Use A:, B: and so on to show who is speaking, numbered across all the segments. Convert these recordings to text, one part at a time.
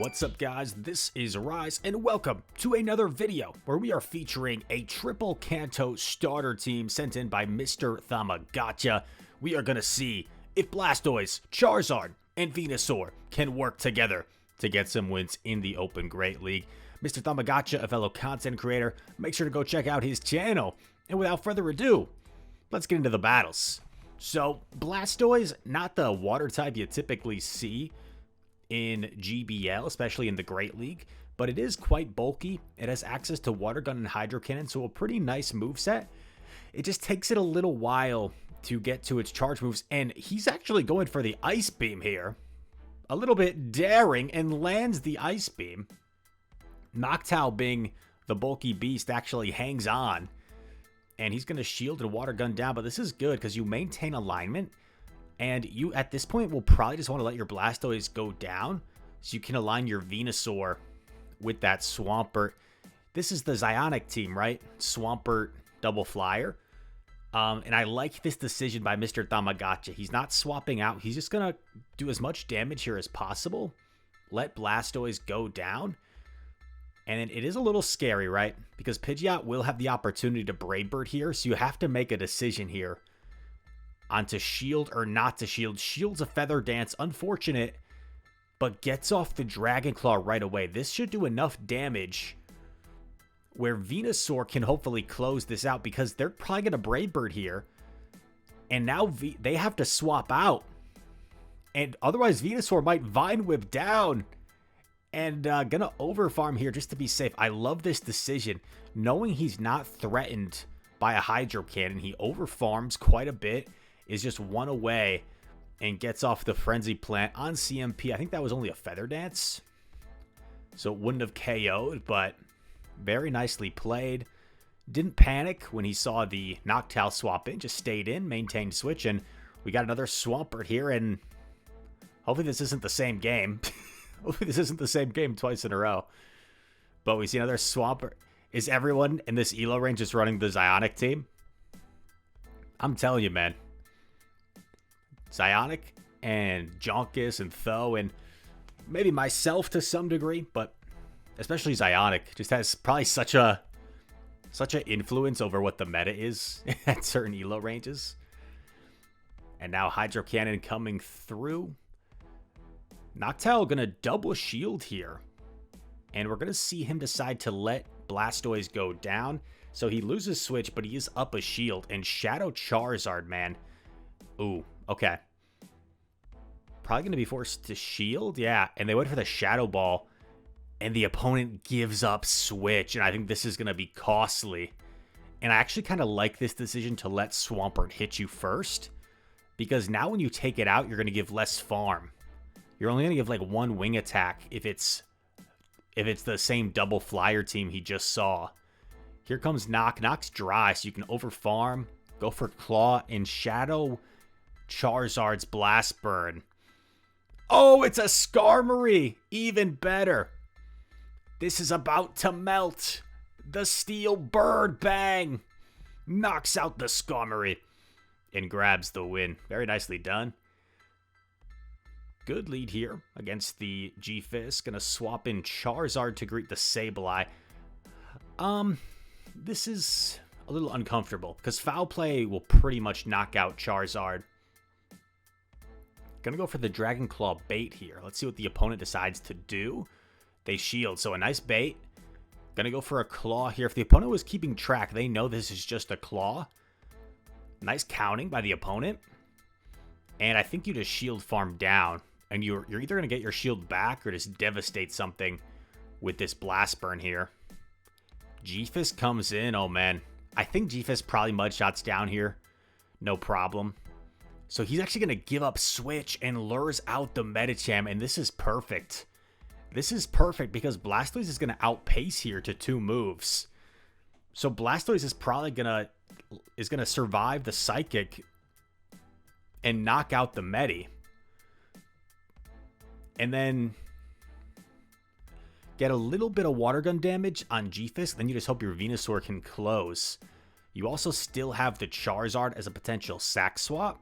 A: What's up, guys? This is Rise, and welcome to another video where we are featuring a triple Kanto starter team sent in by Mr. Tamagotcha. We are going to see if Blastoise, Charizard, and Venusaur can work together to get some wins in the Open Great League. Mr. Tamagotcha, a fellow content creator, make sure to go check out his channel. And without further ado, let's get into the battles. So, Blastoise, not the water type you typically see in GBL, especially in the Great League, but it is quite bulky. It has access to Water Gun and Hydro Cannon, so a pretty nice moveset. It just takes it a little while to get to its charge moves, and he's actually going for the Ice Beam here. A little bit daring, and lands the Ice Beam. Noctowl, being the bulky beast, actually hangs on, and he's going to shield and Water Gun down, but this is good because you maintain alignment. And you, at this point, will probably just want to let your Blastoise go down so you can align your Venusaur with that Swampert. This is the Zionic team, right? Swampert double flyer. And I like this decision by Mr. Tamagotcha. He's not swapping out. He's just going to do as much damage here as possible. Let Blastoise go down. And then it is a little scary, right? Because Pidgeot will have the opportunity to Brave Bird here. So you have to make a decision here on to shield or not to shield. Shield's a Feather Dance, unfortunate, but gets off the Dragon Claw right away. This should do enough damage where Venusaur can hopefully close this out, because they're probably going to Brave Bird here. And now they have to swap out. And otherwise Venusaur might Vine Whip down. And gonna overfarm here just to be safe. I love this decision. Knowing he's not threatened by a Hydro Cannon, he overfarms quite a bit. Is just one away and gets off the Frenzy Plant on CMP. I think that was only a Feather Dance, so it wouldn't have KO'd, but very nicely played. Didn't panic when he saw the Noctowl swap in, just stayed in, maintained switch, and we got another Swampert here, and hopefully this isn't the same game. Hopefully this isn't the same game twice in a row. But we see another Swampert. Is everyone in this ELO range just running the Zionic team? I'm telling you, man. Zionic and Jonkus and Tho and maybe myself to some degree, but especially Zionic just has probably such an influence over what the meta is at certain ELO ranges. And now Hydro Cannon coming through. Noctowl gonna double shield here, and we're gonna see him decide to let Blastoise go down. So he loses switch, but he is up a shield. And Shadow Charizard, man. Ooh, okay. Probably going to be forced to shield. Yeah, and they went for the Shadow Ball. And the opponent gives up switch. And I think this is going to be costly. And I actually kind of like this decision to let Swampert hit you first. Because now when you take it out, you're going to give less farm. You're only going to give like one wing attack if it's the same double flyer team he just saw. Here comes Nock. Nock's dry, so you can overfarm. Go for Claw and Shadow Charizard's Blast Burn. Oh, it's a Skarmory! Even better. This is about to melt. The Steel Bird Bang knocks out the Skarmory and grabs the win. Very nicely done. Good lead here against the G-Fist. Gonna swap in Charizard to greet the Sableye. This is a little uncomfortable because Foul Play will pretty much knock out Charizard. Gonna go for the Dragon Claw bait here. Let's see what the opponent decides to do. They shield, so a nice bait. Gonna go for a Claw here. If the opponent was keeping track, they know this is just a Claw. Nice counting by the opponent. And I think you just shield farm down. And you're either gonna get your shield back or just devastate something with this Blast Burn here. G-Fist comes in. Oh, man. I think G-Fist probably Mudshots down here. No problem. So he's actually going to give up switch and lures out the Medicham. And this is perfect. This is perfect because Blastoise is going to outpace here to 2 moves. So Blastoise is probably going to survive the Psychic and knock out the Medi. And then get a little bit of Water Gun damage on G-Fist, then you just hope your Venusaur can close. You also still have the Charizard as a potential sack swap.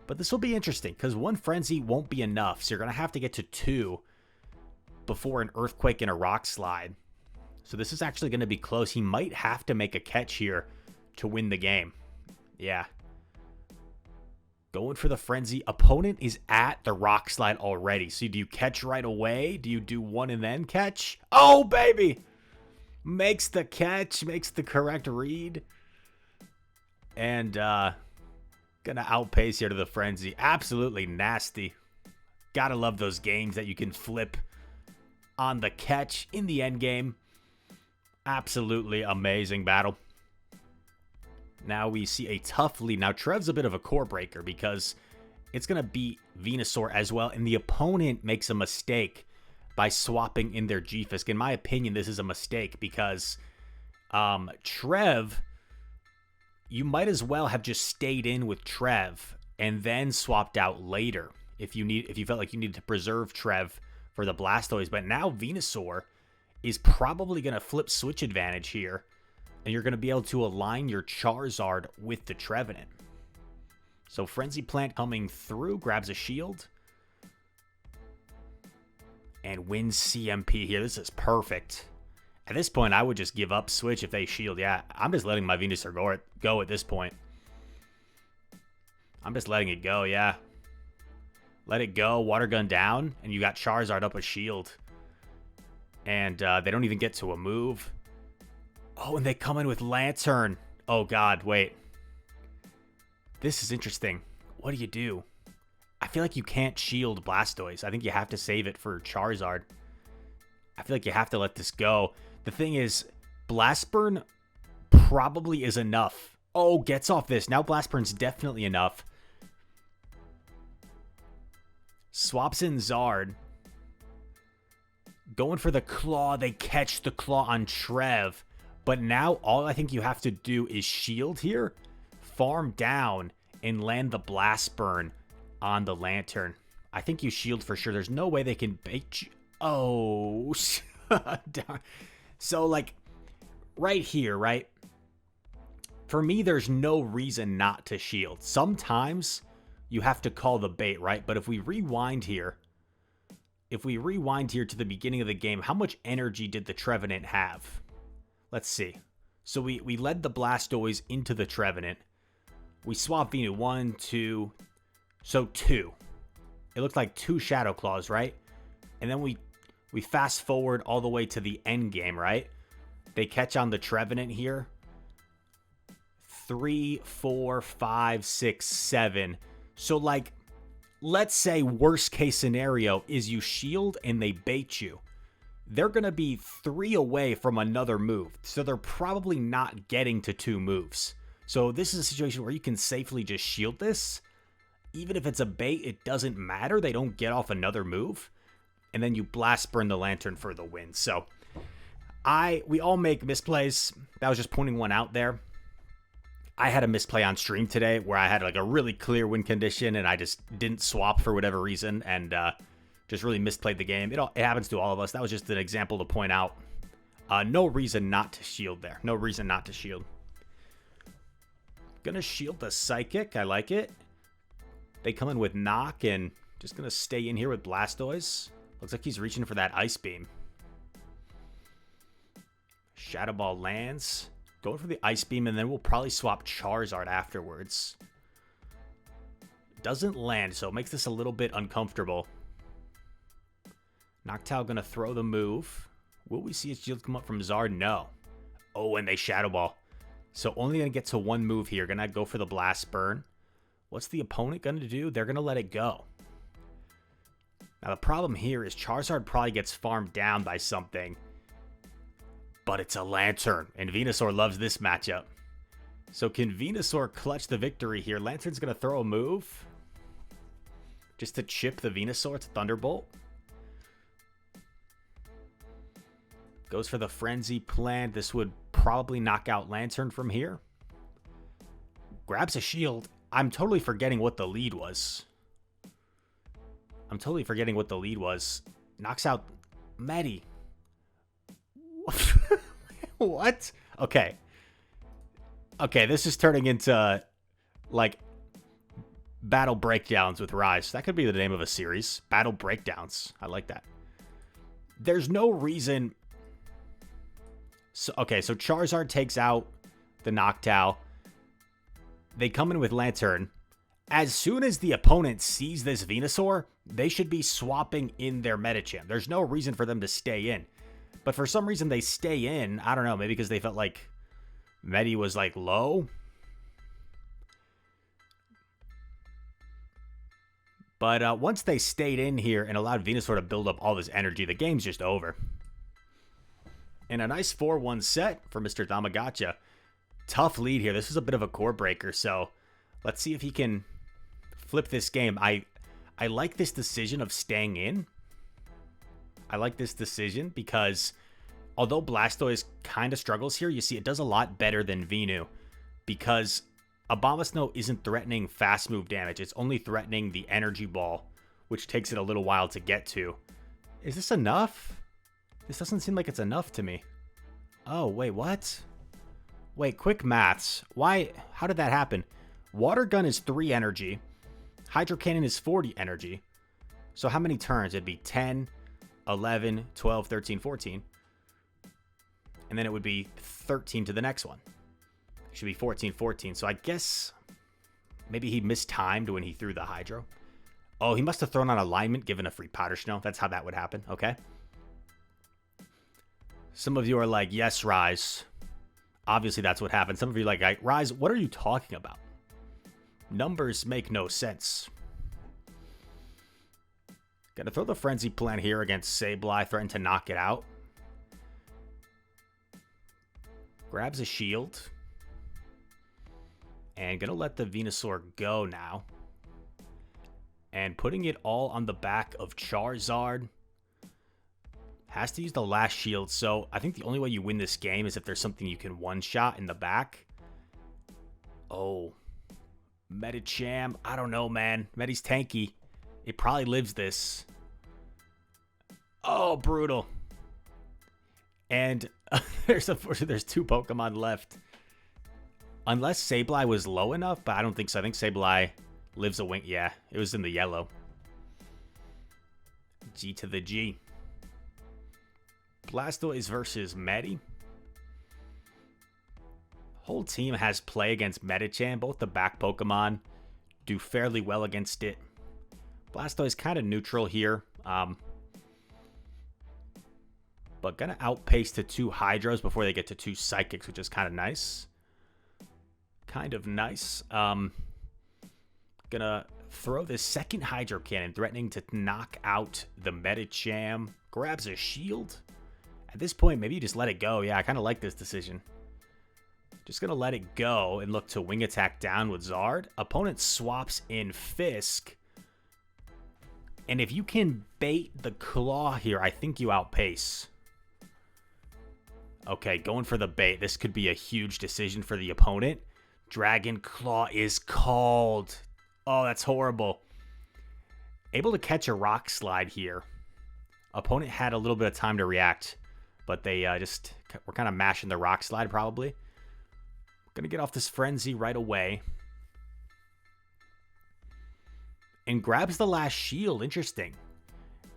A: But this will be interesting, because 1 Frenzy won't be enough, so you're going to have to get to 2. before an Earthquake and a Rock Slide. So this is actually going to be close. He might have to make a catch here to win the game. Yeah. Going for the Frenzy. Opponent is at the Rock Slide already. So do you catch right away? Do you do one and then catch? Oh, baby! Makes the catch. Makes the correct read. And gonna outpace here to the Frenzy. Absolutely nasty. Gotta love those games that you can flip on the catch in the end game. Absolutely amazing battle. Now we see a tough lead. Now Trev's a bit of a core breaker because it's going to beat Venusaur as well. And the opponent makes a mistake by swapping in their G-Fisk. In my opinion, this is a mistake because Trev, you might as well have just stayed in with Trev and then swapped out later if you felt like you needed to preserve Trev for the Blastoise. But now Venusaur is probably going to flip switch advantage here. And you're going to be able to align your Charizard with the Trevenant. So Frenzy Plant coming through, grabs a shield. And wins CMP here. This is perfect. At this point, I would just give up switch if they shield. Yeah, I'm just letting my Venusaur go at this point. I'm just letting it go, yeah. Let it go, Water Gun down, and you got Charizard up a shield. And they don't even get to a move. Oh, and they come in with Lantern. Oh, God, wait. This is interesting. What do? I feel like you can't shield Blastoise. I think you have to save it for Charizard. I feel like you have to let this go. The thing is, Blast Burn probably is enough. Oh, gets off this. Now Blast Burn's definitely enough. Swaps in Zard. Going for the Claw. They catch the Claw on Trev. But now all I think you have to do is shield here, farm down, and land the Blast Burn on the Lantern. I think you shield for sure. There's no way they can bait you. Oh. So, like, right here, right? For me, there's no reason not to shield. Sometimes you have to call the bait, right? But if we rewind here to the beginning of the game, how much energy did the Trevenant have? Let's see. So we led the Blastoise into the Trevenant. We swapped Venu. 1, 2. So 2. It looked like 2 Shadow Claws, right? And then we fast forward all the way to the end game, right? They catch on the Trevenant here. 3, 4, 5, 6, 7. So, like, let's say worst case scenario is you shield and they bait you. They're going to be 3 away from another move. So they're probably not getting to 2 moves. So this is a situation where you can safely just shield this. Even if it's a bait, it doesn't matter. They don't get off another move. And then you Blast Burn the Lantern for the win. So we all make misplays. That was just pointing one out there. I had a misplay on stream today where I had like a really clear win condition and I just didn't swap for whatever reason. And just really misplayed the game. It happens to all of us. That was just an example to point out. No reason not to shield there. No reason not to shield. Gonna shield the Psychic. I like it. They come in with Knock and just gonna stay in here with Blastoise. Looks like he's reaching for that Ice Beam. Shadow Ball lands. Going for the Ice Beam and then we'll probably swap Charizard afterwards. Doesn't land, so it makes this a little bit uncomfortable. Noctowl gonna throw the move. Will we see his shield come up from Zard? No. Oh, and they Shadow Ball. So only gonna get to 1 move here. Gonna go for the Blast Burn. What's the opponent gonna do? They're gonna let it go. Now the problem here is Charizard probably gets farmed down by something. But it's a Lantern. And Venusaur loves this matchup. So can Venusaur clutch the victory here? Lantern's gonna throw a move. Just to chip the Venusaur. It's Thunderbolt. Goes for the Frenzy Plant. This would probably knock out Lantern from here. Grabs a shield. I'm totally forgetting what the lead was. Knocks out Medi. What? Okay. Okay, this is turning into, like, Battle Breakdowns with Rise. That could be the name of a series. Battle Breakdowns. I like that. There's no reason. So, okay, so Charizard takes out the Noctowl. They come in with Lantern. As soon as the opponent sees this Venusaur, they should be swapping in their Medicham. There's no reason for them to stay in. But for some reason, they stay in. I don't know, maybe because they felt like Medi was, like, low. But once they stayed in here and allowed Venusaur to build up all this energy, the game's just over. And a nice 4-1 set for Mr. Tamagotcha. Tough lead here. This is a bit of a core breaker, so let's see if he can flip this game. I like this decision of staying in. I like this decision because although Blastoise kind of struggles here, you see it does a lot better than Venu because Abomasnow isn't threatening fast move damage. It's only threatening the energy ball, which takes it a little while to get to. Is this enough? This doesn't seem like it's enough to me. Oh, wait, what? Wait, quick maths. Why? How did that happen? Water Gun is 3 energy. Hydro Cannon is 40 energy. So how many turns? It'd be 10, 11, 12, 13, 14. And then it would be 13 to the next one. It should be 14, 14. So I guess maybe he mistimed when he threw the Hydro. Oh, he must have thrown on alignment given a free Powder Snow. That's how that would happen. Okay. Some of you are like, yes, Rise. Obviously, that's what happened. Some of you are like, Rise, what are you talking about? Numbers make no sense. Gonna throw the Frenzy Plant here against Sableye. Threaten to knock it out. Grabs a shield. And gonna let the Venusaur go now. And putting it all on the back of Charizard. Has to use the last shield, so I think the only way you win this game is if there's something you can one-shot in the back. Oh. Medicham. I don't know, man. Medi's tanky. It probably lives this. Oh, brutal. And there's 2 Pokemon left. Unless Sableye was low enough, but I don't think so. I think Sableye lives a wing. Yeah, it was in the yellow. G to the G. Blastoise versus Medi. Whole team has play against Medicham. Both the back Pokemon do fairly well against it. Blastoise kind of neutral here. But gonna outpace to 2 Hydros before they get to 2 Psychics, which is kind of nice. Gonna throw this second Hydro Cannon, threatening to knock out the Medicham. Grabs a shield. At this point, maybe you just let it go. Yeah, I kind of like this decision. Just going to let it go and look to Wing Attack down with Zard. Opponent swaps in Fisk. And if you can bait the Claw here, I think you outpace. Okay, going for the bait. This could be a huge decision for the opponent. Dragon Claw is called. Oh, that's horrible. Able to catch a Rock Slide here. Opponent had a little bit of time to react. But they just were kind of mashing the Rock Slide, probably. Going to get off this Frenzy right away. And grabs the last shield. Interesting.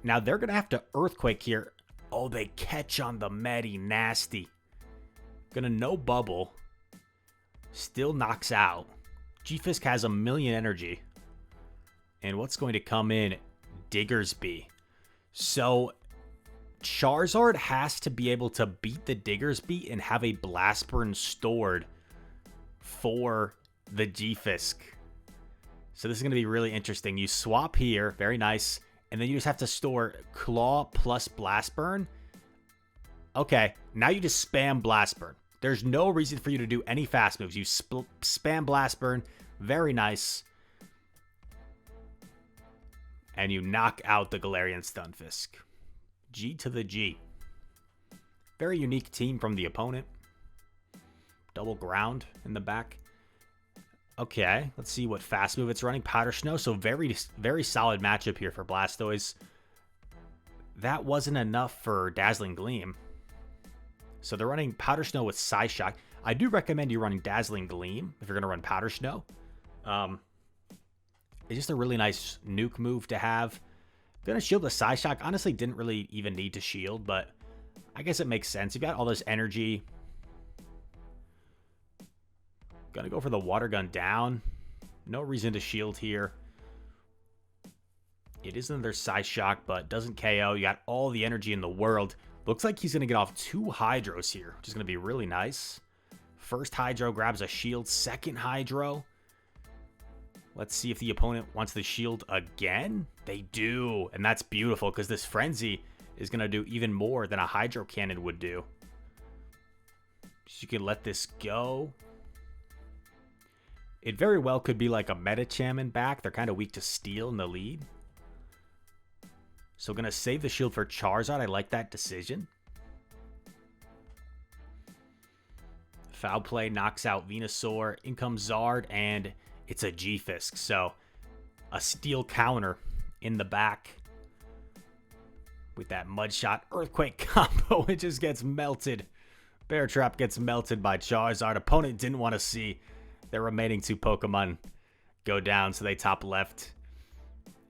A: Now, they're going to have to Earthquake here. Oh, they catch on the Medi. Nasty. Going to no bubble. Still knocks out. G-Fisk has 1,000,000 energy. And what's going to come in? Diggersby. So Charizard has to be able to beat the Diggersby and have a Blast Burn stored for the G-Fisk. So this is going to be really interesting. You swap here. Very nice. And then you just have to store Claw plus Blast Burn. Okay. Now you just spam Blast Burn. There's no reason for you to do any fast moves. You spam Blast Burn. Very nice. And you knock out the Galarian Stunfisk. G to the G. Very unique team from the opponent. Double ground in the back. Okay, let's see what fast move it's running. Powder Snow. So very, very solid matchup here for Blastoise. That wasn't enough for Dazzling Gleam. So they're running Powder Snow with Psyshock. I do recommend you running Dazzling Gleam if you're going to run Powder Snow. It's just a really nice nuke move to have. Gonna shield the Psyshock. Honestly, didn't really even need to shield, but I guess it makes sense. You got all this energy. Gonna go for the water gun down. No reason to shield here. It is another Psyshock, but doesn't KO. You got all the energy in the world. Looks like he's gonna get off 2 Hydros here, which is gonna be really nice. First Hydro grabs a shield. Second Hydro. Let's see if the opponent wants the shield again. They do, and that's beautiful because this Frenzy is going to do even more than a Hydro Cannon would do. So you can let this go. It very well could be like a Medicham in back. They're kind of weak to Steel in the lead. So going to save the shield for Charizard. I like that decision. Foul play knocks out Venusaur. In comes Zard, and it's a G-Fisk, so a steel counter in the back with that Mudshot Earthquake combo. It just gets melted. Bear Trap gets melted by Charizard. Opponent didn't want to see their remaining 2 Pokemon go down, so they top left.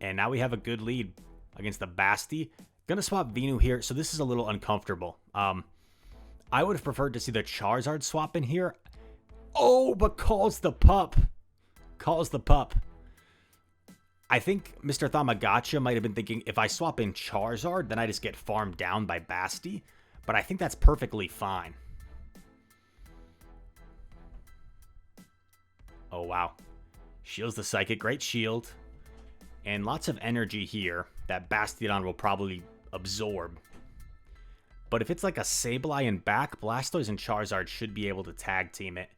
A: And now we have a good lead against the Basti. Gonna swap Venu here, so this is a little uncomfortable. I would have preferred to see the Charizard swap in here. Oh, but calls the pup. Calls the pup. I think Mr. Tamagotchi might have been thinking, if I swap in Charizard, then I just get farmed down by Basti. But I think that's perfectly fine. Oh, wow. Shields the Psychic. Great shield. And lots of energy here that Bastiodon will probably absorb. But if it's like a Sableye in back, Blastoise and Charizard should be able to tag team it.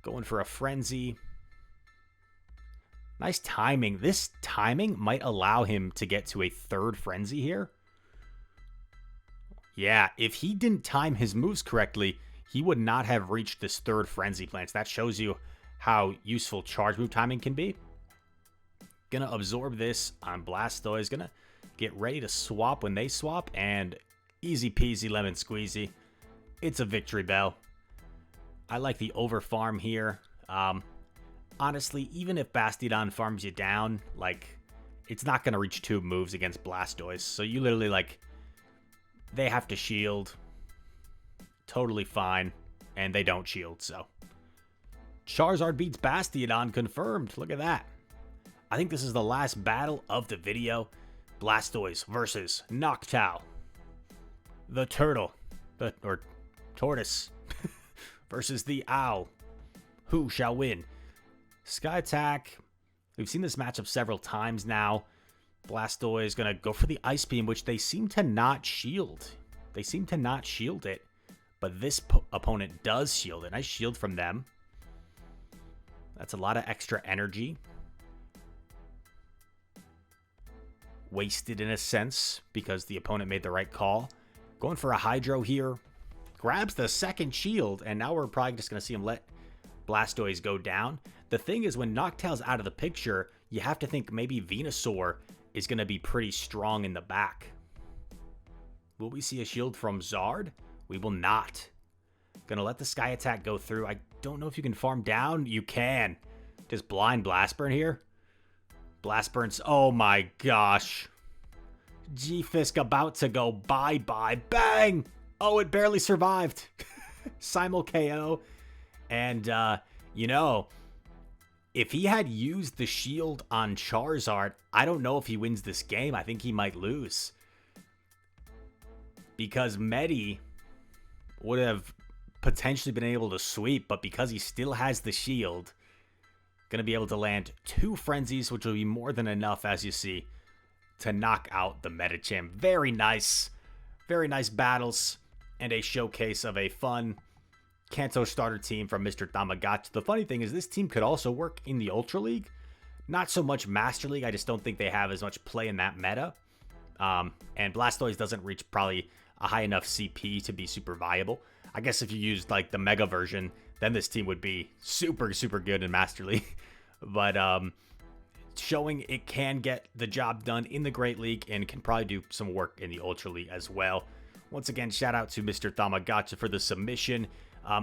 A: Going for a Frenzy. Nice timing. This timing might allow him to get to a 3rd Frenzy here. Yeah, if he didn't time his moves correctly, he would not have reached this 3rd Frenzy Plant. That shows you how useful charge move timing can be. Gonna absorb this on Blastoise. Gonna get ready to swap when they swap. And easy peasy lemon squeezy. It's a victory bell. I like the over farm here. Honestly, even if Bastiodon farms you down, like, it's not going to reach 2 moves against Blastoise. So you literally, like, they have to shield. Totally fine. And they don't shield, so. Charizard beats Bastiodon, confirmed. Look at that. I think this is the last battle of the video. Blastoise versus Noctowl. The turtle. Or tortoise. Versus the owl. Who shall win? Sky Attack. We've seen this matchup several times now. Blastoise is going to go for the Ice Beam, which they seem to not shield. They seem to not shield it. But this opponent does shield it. Nice shield from them. That's a lot of extra energy. Wasted in a sense, because the opponent made the right call. Going for a Hydro here. Grabs the 2nd shield, and now we're probably just going to see him let Blastoise go down. The thing is, when Noctowl's out of the picture, you have to think maybe Venusaur is going to be pretty strong in the back. Will we see a shield from Zard? We will not. Gonna let the Sky Attack go through. I don't know if you can farm down. You can. Just blind Blast Burn here. Blast Burns. Oh my gosh. G-Fisk about to go bye-bye. Bang! Oh, it barely survived. Simul KO. And, you know, if he had used the shield on Charizard, I don't know if he wins this game. I think he might lose. Because Medi would have potentially been able to sweep, but because he still has the shield, going to be able to land 2 Frenzies, which will be more than enough, as you see, to knock out the Medicham. Very nice battles, and a showcase of a fun Kanto starter team from Mr. Tamagotchi. The funny thing is this team could also work in the Ultra League. Not so much Master League. I just don't think they have as much play in that meta. And Blastoise doesn't reach probably a high enough CP to be super viable. I guess if you used like the Mega version, then this team would be super good in Master League. But showing it can get the job done in the Great League and can probably do some work in the Ultra League as well. Once again, shout out to Mr. Tamagotchi for the submission.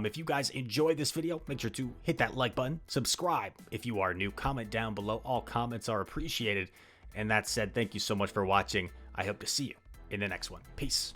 A: If you guys enjoyed this video, make sure to hit that like button, subscribe if you are new, comment down below. All comments are appreciated. And that said, thank you so much for watching. I hope to see you in the next one. Peace.